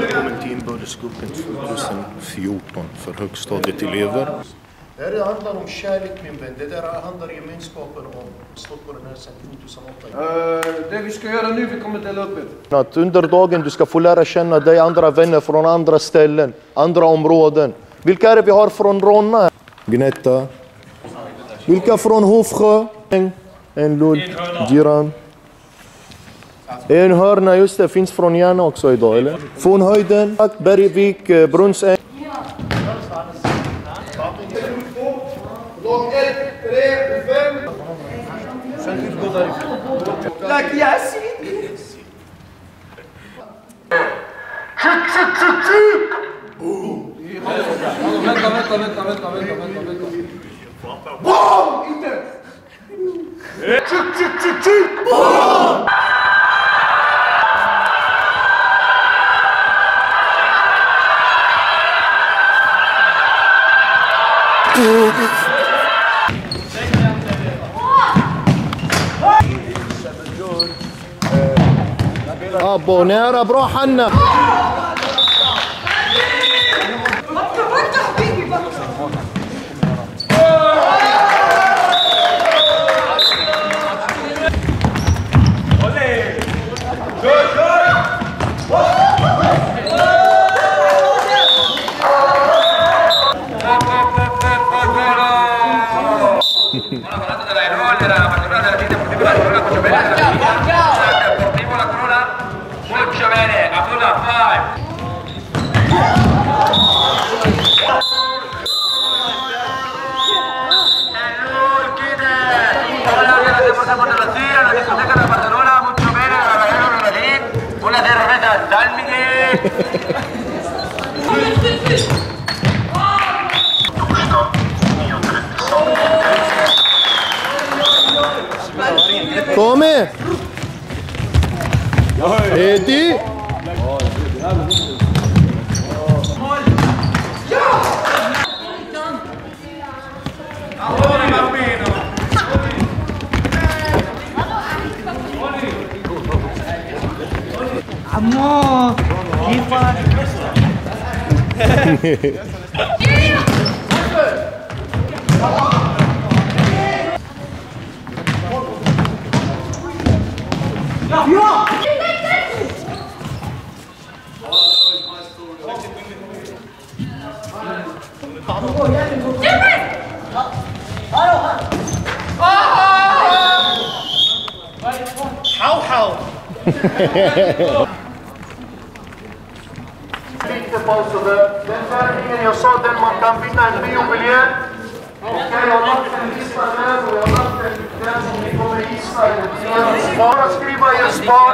Välkommen till inbördescupen 2014 för högstadietelever. Det här handlar om kärlek min vän. Det där handlar gemenskapen om. Stått på den här sedan 2008. Det vi ska göra nu, vi kommer dela upp det. Att under dagen du ska få lära känna dig, andra vänner från andra ställen, andra områden. Vilka är det vi har från Ronna? Gnetta. Vilka från Hofsjö? En Lund, Giran. En hörna, just det, finns från Järna också idag, eller? Fornhöjden, Bergvik, Brunnsäng. Lag 1, 3, 5. Sen vi går därifrån. Tack Yasin! Vänta. BOOM! Inte! BOOM! ابو نيرة بروح عنا Come? Vedi? Amor, che fai? Lite paus och den värmningen jag sa, den man kan vinna en biobiljett. Okej, jag har lagt en lista där och jag har lagt den som ni kommer gissa. Bara skriva er svar.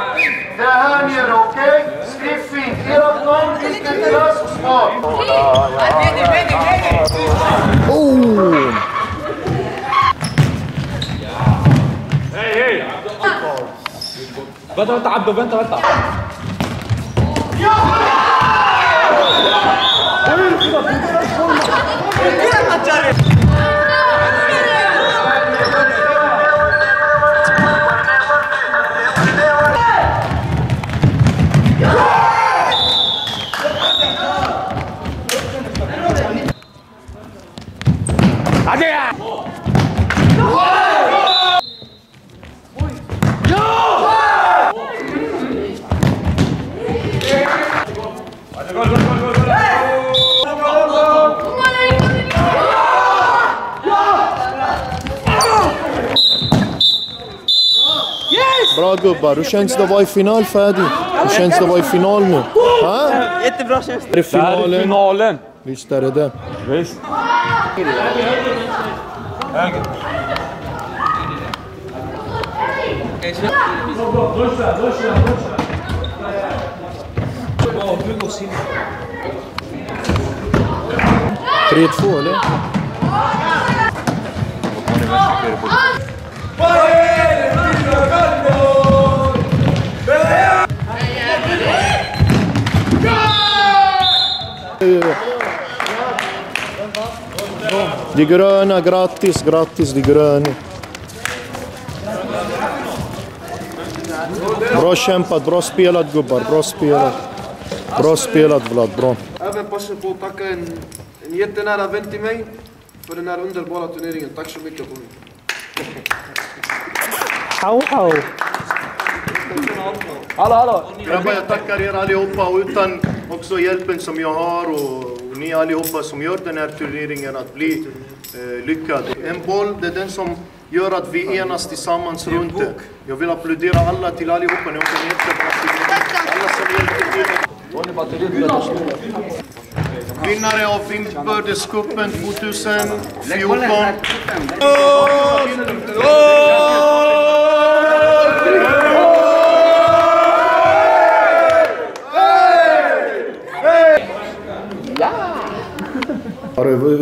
Det är här nere, okej? Skriv fint. Ert namn, vilken klass och svar. Hej! Vänta, Abdo, vänta. Bra gubbar, hur känns det att vara i final Fadi? Hur känns det att vara i final nu? Ha? Jättebra känsla. Är det finalen? Det är finalen. Visst är det det. Visst. Tre, två, eller? De gröna, grattis de gröna. Bra kämpat, bra spelat gubbar, bra spelat. Bra spelat Vlad, bra. Även passa på att tacka en jättenära vän till mig för den här underbara turneringen. Tack så mycket på mig. Hallå! Grabbar, jag tackar er allihopa och utan också hjälpen som jag har och ni allihopa som gör den här turneringen att bli lyckad. En boll, det är den som gör att vi enas tillsammans runt det. Jag vill applådera alla till allihopa. Ni har en jättebra turnering. Alla som hjälper till. Vinnare av Inbördescupen 2014.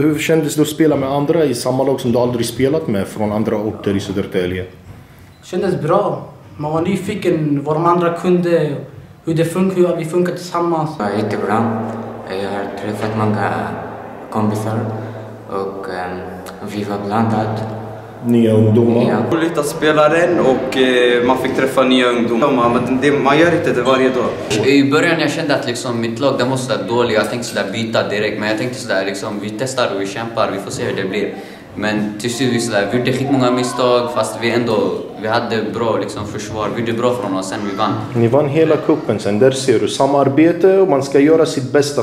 Hur kändes det att spela med andra i samma lag som du aldrig spelat med från andra orter i Södertälje? Det kändes bra. Man var nyfiken vad de andra kunde, hur vi funkar tillsammans. Det var jättebra. Jag har träffat många kompisar och vi var blandade. Nya ungdomar? Ja. Roligt att spela den och man fick träffa nya ungdomar. Men man gör inte det varje dag. I början jag kände att liksom, mitt lag det måste vara dåligt. Jag tänkte sådär byta direkt. Men jag tänkte sådär liksom, vi testar och vi kämpar. Vi får se hur det blir. Men till slut vi gjorde skitmånga misstag. Fast vi hade bra liksom, försvar. Vi gjorde bra från oss sen vi vann. Ni vann hela kuppen sen. Där ser du samarbete och man ska göra sitt bästa.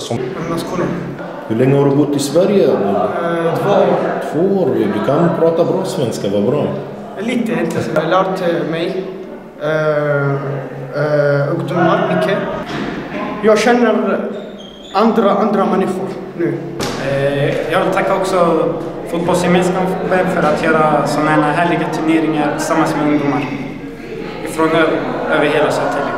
Hur länge har du bott i Sverige? 2 år. 2 år. Du kan prata bra svenska, vad bra. Lite inte. Jag har lärt mig ungdomar mycket. Jag känner andra människor nu. Jag vill tacka också fotbollsgemenskapen för att göra sådana här härliga turneringar tillsammans med ungdomar från över hela Södertälje.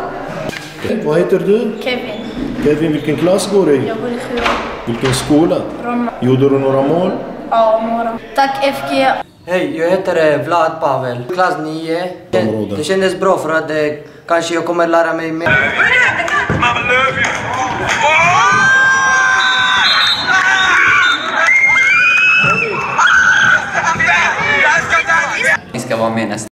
Vad heter du? Kevin. Kevin, vilken klass går du i? Jag går i 7. Vilken skola? Ronna. Gjorde du några mål? Ja, några. Tack FG. Hej, jag heter Vlad Pavel. Klass 9. Det kändes bra för att kanske jag kommer lära mig mer. Ni ska vara med nästa.